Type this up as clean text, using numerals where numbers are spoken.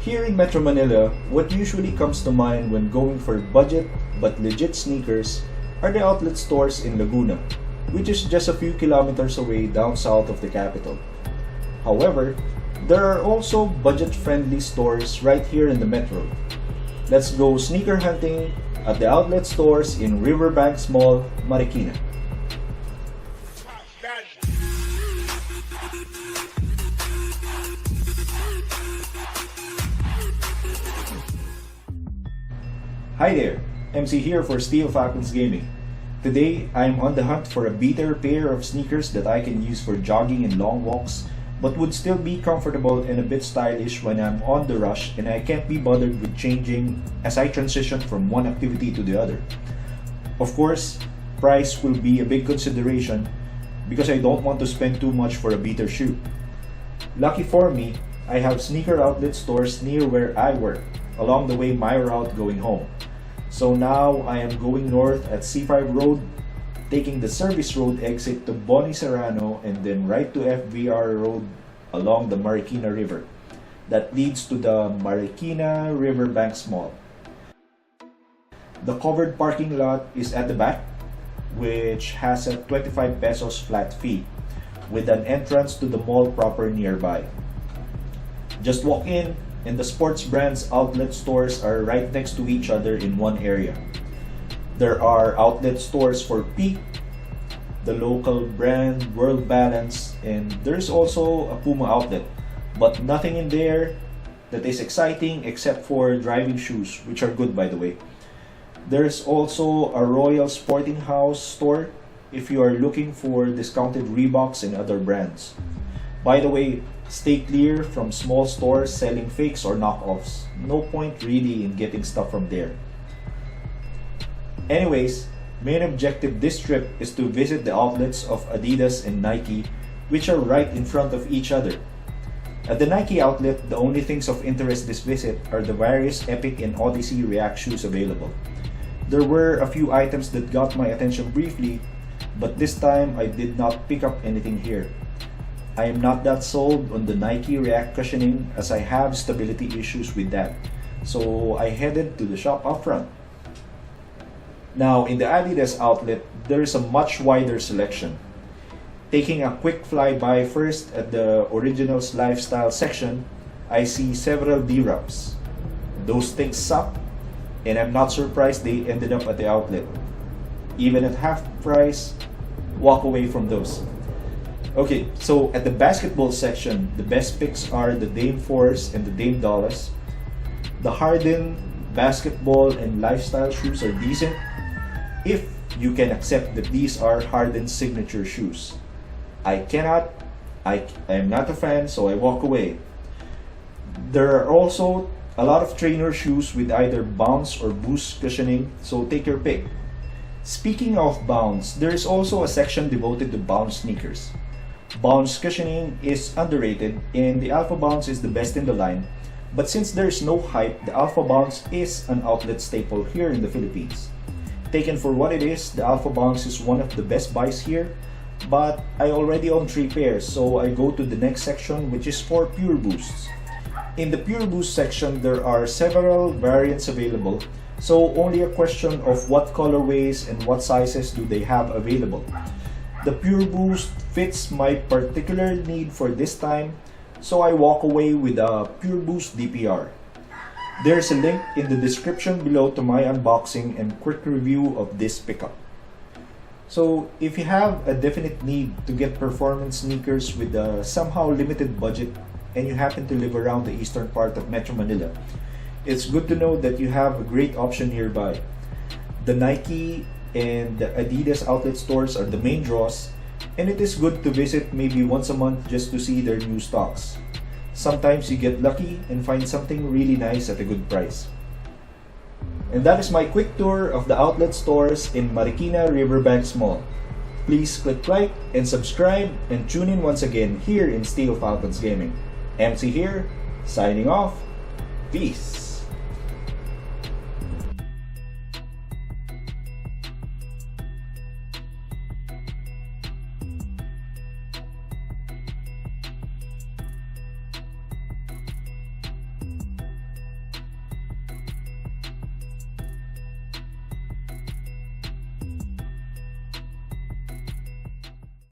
Here in Metro Manila, what usually comes to mind when going for budget but legit sneakers are the outlet stores in Laguna, which is just a few kilometers away down south of the capital. However, there are also budget-friendly stores right here in the metro. Let's go sneaker hunting at the outlet stores in Riverbanks Mall, Marikina. Hi there, MC here for Steel Falcons Gaming. Today, I'm on the hunt for a better pair of sneakers that I can use for jogging and long walks, but would still be comfortable and a bit stylish when I'm on the rush and I can't be bothered with changing as I transition from one activity to the other. Of course, price will be a big consideration because I don't want to spend too much for a better shoe. Lucky for me, I have sneaker outlet stores near where I work, along the way my route going home. So now I am going north at C5 Road, taking the Service Road exit to Boni Serrano and then right to FBR Road along the Marikina River. That leads to the Marikina Riverbanks Mall. The covered parking lot is at the back, which has a 25 pesos flat fee, with an entrance to the mall proper nearby. Just walk in, and the sports brands outlet stores are right next to each other in one area. There are outlet stores for Peak, the local brand World Balance, and there's also a Puma outlet, but nothing in there that is exciting except for driving shoes, which are good by the way. There's also a Royal Sporting House store if you are looking for discounted Reeboks and other brands. By the way, stay clear from small stores selling fakes or knockoffs. No point really in getting stuff from there. Anyways, main objective this trip is to visit the outlets of Adidas and Nike, which are right in front of each other. At the Nike outlet, the only things of interest this visit are the various Epic and Odyssey React shoes available. There were a few items that got my attention briefly, but this time I did not pick up anything here. I am not that sold on the Nike React cushioning as I have stability issues with that, so I headed to the shop up front. Now in the Adidas outlet, there is a much wider selection. Taking a quick flyby first at the Originals Lifestyle section, I see several D-Raps. Those things suck, and I'm not surprised they ended up at the outlet. Even at half price, walk away from those. Okay, so at the basketball section, the best picks are the Dame Force and the Dame Dallas. The Harden basketball and lifestyle shoes are decent if you can accept that these are Harden's signature shoes. I cannot. I am not a fan, so I walk away. There are also a lot of trainer shoes with either bounce or boost cushioning, so take your pick. Speaking of bounce, there is also a section devoted to bounce sneakers. Bounce cushioning is underrated and the Alpha Bounce is the best in the line, but since there is no hype, the Alpha Bounce is an outlet staple here in the Philippines. Taken for what it is, the Alpha Bounce is one of the best buys here, but I already own 3 pairs, so I go to the next section, which is for Pure Boosts. In the Pure Boost section, there are several variants available, so only a question of what colorways and what sizes do they have available. The Pure Boost fits my particular need for this time, so I walk away with a Pure Boost DPR. There's a link in the description below to my unboxing and quick review of this pickup. So if you have a definite need to get performance sneakers with a somehow limited budget and you happen to live around the eastern part of Metro Manila, it's good to know that you have a great option nearby. The Nike and the Adidas outlet stores are the main draws, and it is good to visit maybe once a month just to see their new stocks. Sometimes you get lucky and find something really nice at a good price. And that is my quick tour of the outlet stores in Marikina Riverbanks Mall. Please click like and subscribe and tune in once again here in Steel Falcons Gaming. MC here, signing off. Peace!